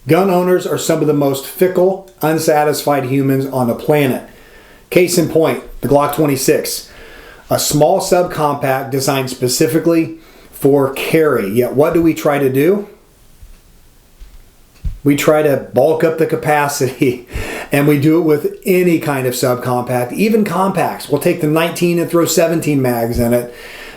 Gun owners are some of the most fickle, unsatisfied humans on the planet. Case in point, the Glock 26. A small subcompact designed specifically for carry. Yet what do we try to do? We try to bulk up the capacity, and we do it with any kind of subcompact, even compacts. We'll take the 19 and throw 17 mags in it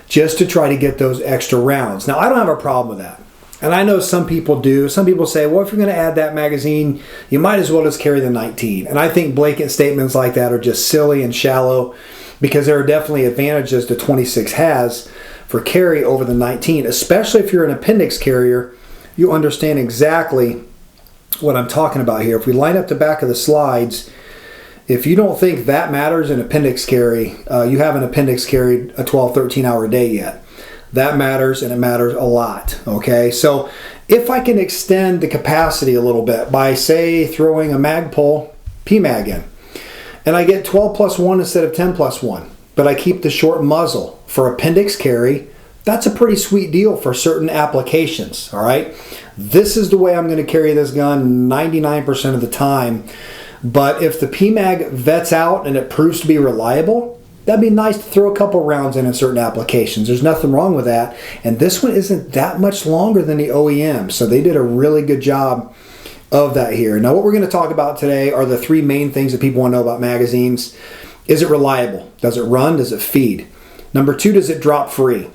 just to try to get those extra rounds. Now, I don't have a problem with that. And I know some people do. Some people say, well, if you're going to add that magazine, you might as well just carry the 19. And I think blanket statements like that are just silly and shallow, because there are definitely advantages the 26 has for carry over the 19, especially if you're an appendix carrier. You understand exactly what I'm talking about here. If we line up the back of the slides, if you don't think that matters in appendix carry, you haven't appendix carried a 12, 13 hour day yet. That matters, and it matters a lot. Okay, so if I can extend the capacity a little bit by, say, throwing a MagPul PMAG in, and I get 12+1 instead of 10+1, but I keep the short muzzle for appendix carry, that's a pretty sweet deal for certain applications. All right, this is the way I'm going to carry this gun 99% of the time. But if the PMAG vets out and it proves to be reliable, that'd be nice to throw a couple rounds in certain applications. There's nothing wrong with that. And this one isn't that much longer than the OEM, so they did a really good job of that here. Now, what we're going to talk about today are the three main things that people want to know about magazines. Is it reliable? Does it run? Does it feed? Number two, does it drop free?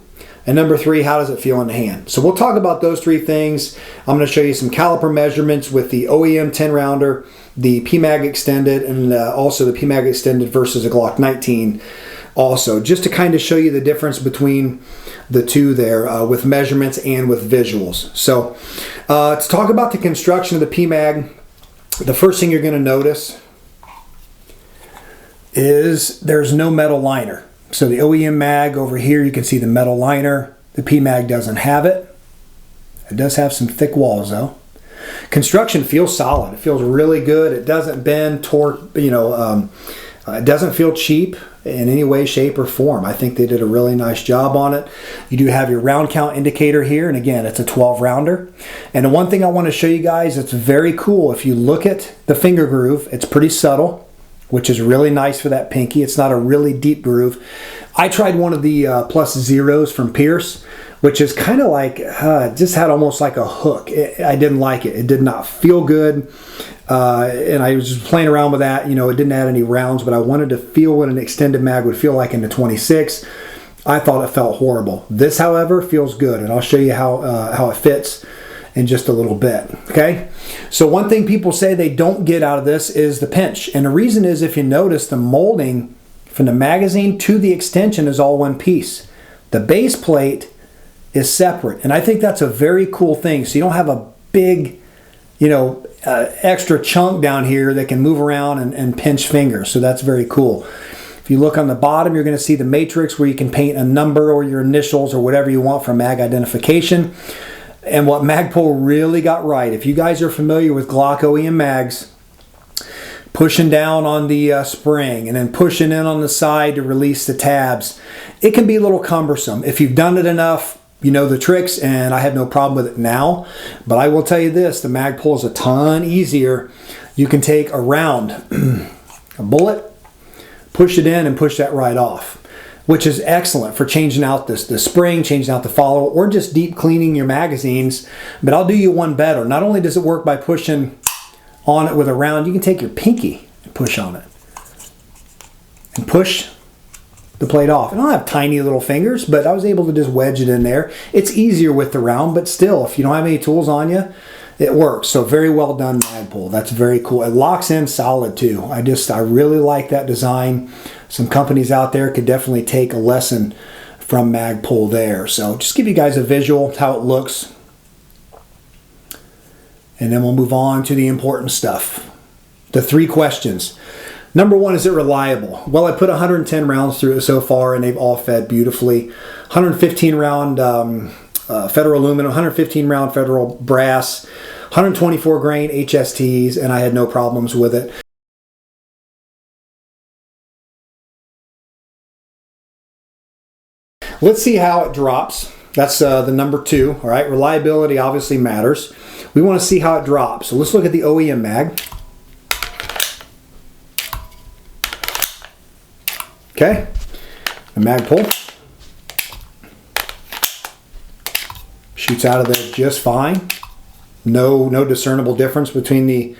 And number three, how does it feel in the hand? So we'll talk about those three things. I'm going to show you some caliper measurements with the OEM 10-rounder, the PMAG extended, and also the PMAG extended versus a Glock 19 also, just to kind of show you the difference between the two there with measurements and with visuals. So to talk about the construction of the PMAG, the first thing you're going to notice is there's no metal liner. So the OEM mag over here, you can see the metal liner. The PMAG doesn't have it. It does have some thick walls though. Construction feels solid. It feels really good. It doesn't bend, torque, it doesn't feel cheap in any way, shape, or form. I think they did a really nice job on it. You do have your round count indicator here, and again, it's a 12 rounder. And the one thing I want to show you guys, it's very cool. If you look at the finger groove, it's pretty subtle, which is really nice for that pinky. It's not a really deep groove. I tried one of the plus zeros from Pierce, which is kind of like, just had almost like a hook. I didn't like it. It did not feel good. And I was just playing around with that. You know, it didn't add any rounds, but I wanted to feel what an extended mag would feel like in the 26. I thought it felt horrible. This, however, feels good, and I'll show you how it fits in just a little bit. Okay, so one thing people say they don't get out of this is the pinch, and the reason is, if you notice, the molding from the magazine to the extension is all one piece. The base plate is separate, and I think that's a very cool thing. So you don't have a big, extra chunk down here that can move around and pinch fingers. So that's very cool. If you look on the bottom, you're going to see the matrix where you can paint a number or your initials or whatever you want for mag identification. And what MagPul really got right, if you guys are familiar with Glock OEM mags, pushing down on the spring and then pushing in on the side to release the tabs, it can be a little cumbersome. If you've done it enough, you know the tricks, and I have no problem with it now. But I will tell you this, the MagPul is a ton easier. You can take a round, a bullet, push it in and push that right off, which is excellent for changing out the spring, changing out the follower, or just deep cleaning your magazines. But I'll do you one better. Not only does it work by pushing on it with a round, you can take your pinky and push on it and push the plate off. And I don't have tiny little fingers, but I was able to just wedge it in there. It's easier with the round, but still, if you don't have any tools on you, it works. So very well done, MagPul. That's very cool. It locks in solid too. I really like that design. Some companies out there could definitely take a lesson from MagPul there. So just give you guys a visual how it looks, and then we'll move on to the important stuff. The three questions. Number one, is it reliable? Well, I put 110 rounds through it so far, and they've all fed beautifully. 115 round Federal aluminum, 115 round Federal brass, 124 grain HSTs, and I had no problems with it. Let's see how it drops. That's the number two. All right, reliability obviously matters. We want to see how it drops. So let's look at the OEM mag. Okay, the MagPul shoots out of there just fine. No discernible difference between the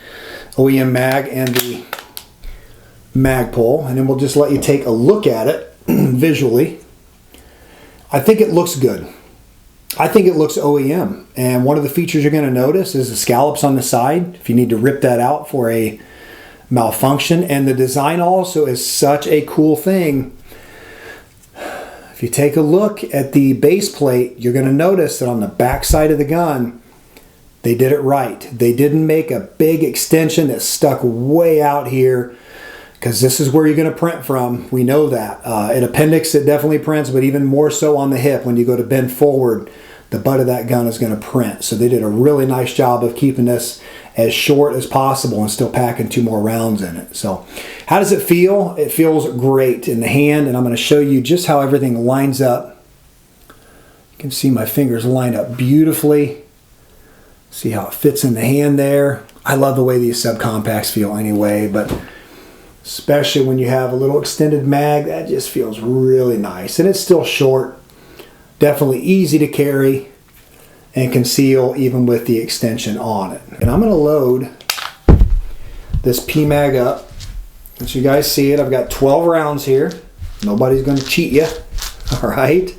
OEM mag and the MagPul. And then we'll just let you take a look at it visually. I think it looks good. I think it looks OEM. And one of the features you're going to notice is the scallops on the side, if you need to rip that out for a malfunction. And the design also is such a cool thing. If you take a look at the base plate, you're going to notice that on the back side of the gun, they did it right. They didn't make a big extension that stuck way out here, because this is where you're going to print from. We know that. In appendix, it definitely prints, but even more so on the hip. When you go to bend forward, the butt of that gun is going to print. So they did a really nice job of keeping this as short as possible and still packing 2 more rounds in it. So how does it feel? It feels great in the hand, and I'm going to show you just how everything lines up. You can see my fingers line up beautifully. See how it fits in the hand there. I love the way these subcompacts feel anyway, but especially when you have a little extended mag, that just feels really nice. And it's still short, definitely easy to carry and conceal even with the extension on it. And I'm going to load this PMAG up. As you guys see it, I've got 12 rounds here. Nobody's going to cheat you. All right.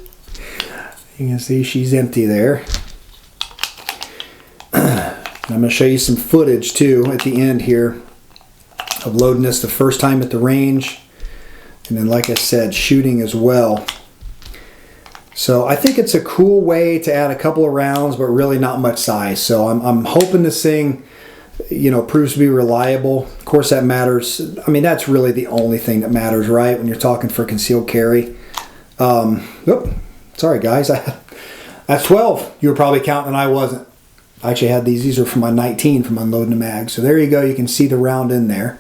You can see she's empty there. I'm going to show you some footage too at the end here of loading this the first time at the range. And then, like I said, shooting as well. So I think it's a cool way to add a couple of rounds, but really not much size. So I'm hoping this thing, you know, proves to be reliable. Of course, that matters. I mean, that's really the only thing that matters, right? When you're talking for concealed carry. Sorry, guys. That's 12. You were probably counting and I wasn't. I actually had these. These are from my 19 from unloading the mag. So there you go. You can see the round in there.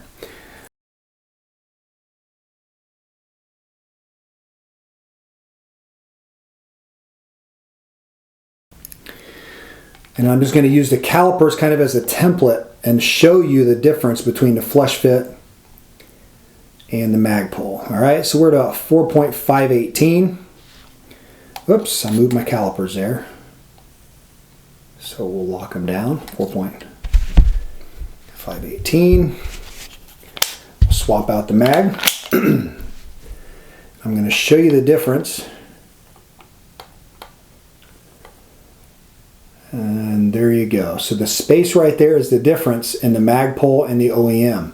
And I'm just going to use the calipers kind of as a template and show you the difference between the flush fit and the MagPul. All right, so we're at 4.518. Whoops, I moved my calipers there. So we'll lock them down. 4.518. Swap out the mag. I'm going to show you the difference. And there you go. So the space right there is the difference in the MagPul and the OEM.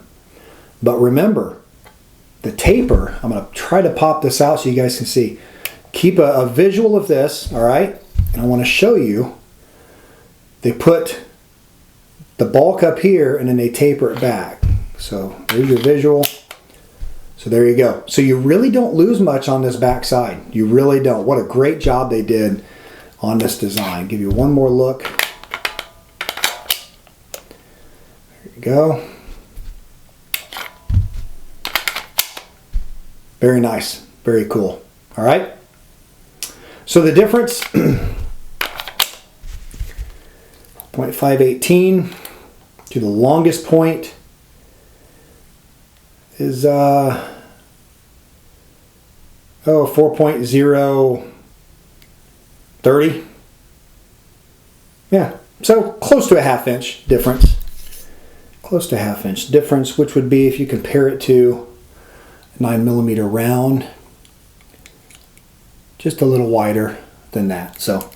But remember, the taper, I'm going to try to pop this out so you guys can see. Keep a visual of this, all right? And I want to show you, they put the bulk up here and then they taper it back. So there's your visual. So there you go. So you really don't lose much on this back side. You really don't. What a great job they did on this design. Give you one more look. There you go. Very nice. Very cool. All right. So the difference, 0.518 to the longest point is 4.030. Yeah, so close to a ½ inch difference. Close to a ½ inch difference, which would be, if you compare it to a 9mm round, just a little wider than that. So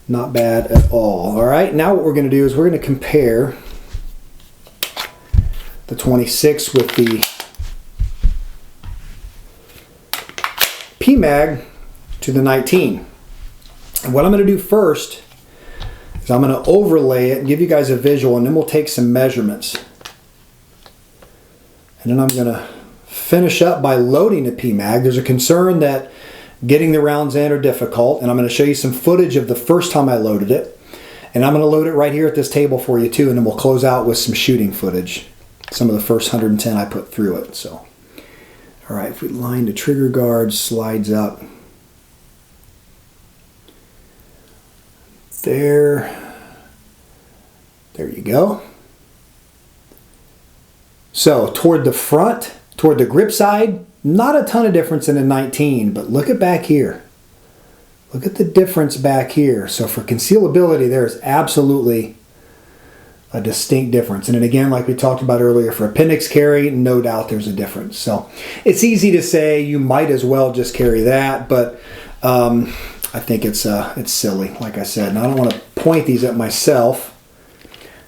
not bad at all. All right, now what we're going to do is we're going to compare the 26 with the PMAG to the 19. And what I'm going to do first is I'm going to overlay it and give you guys a visual, and then we'll take some measurements. And then I'm going to finish up by loading the PMAG. There's a concern that getting the rounds in are difficult, and I'm going to show you some footage of the first time I loaded it. And I'm going to load it right here at this table for you too, and then we'll close out with some shooting footage. Some of the first 110 I put through it. So, all right, if we line the trigger guard, slides up there. There you go. So toward the front, toward the grip side, not a ton of difference in a 19, but look at back here. Look at the difference back here. So for concealability, there's absolutely a distinct difference. And then again, like we talked about earlier, for appendix carry, no doubt there's a difference. So it's easy to say you might as well just carry that, but I think it's silly, like I said. And I don't want to point these at myself.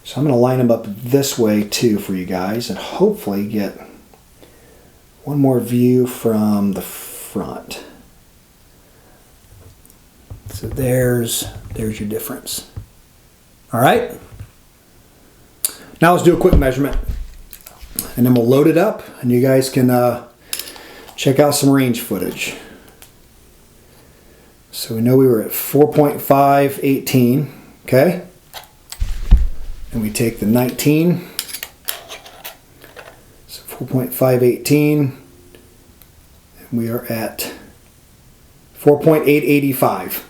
So I'm going to line them up this way too for you guys and hopefully get one more view from the front. So there's your difference. All right. Now let's do a quick measurement and then we'll load it up and you guys can check out some range footage. So we know we were at 4.518, okay? And we take the 19, so 4.518, and we are at 4.885.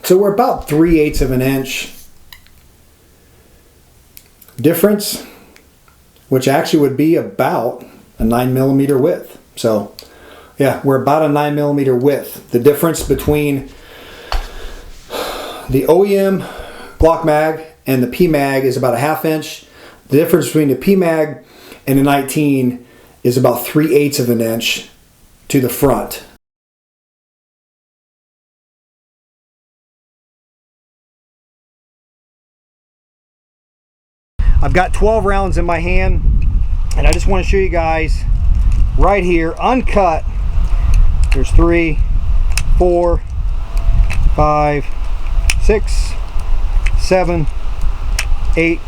So we're about 3/8 of an inch difference, which actually would be about a 9mm width. So yeah, we're about a 9mm width. The difference between the OEM Glock mag and the PMAG is about a 1/2 inch. The difference between the PMAG and the 19 is about 3/8 of an inch to the front. I've got 12 rounds in my hand and I just want to show you guys right here, uncut. There's 3, 4, 5, 6, 7, 8,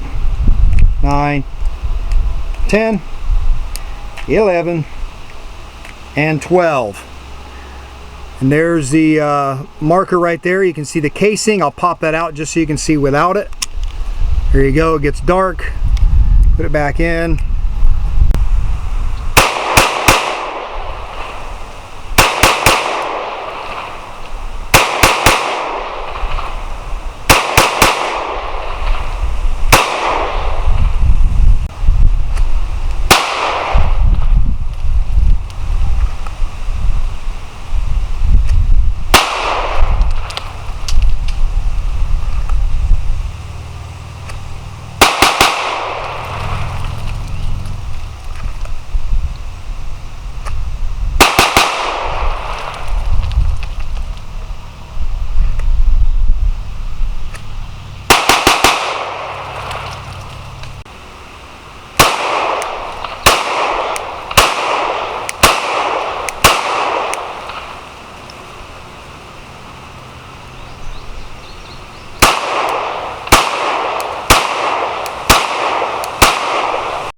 9, 10, 11, and 12. And there's the marker right there. You can see the casing. I'll pop that out just so you can see without it. There you go, it gets dark. Put it back in.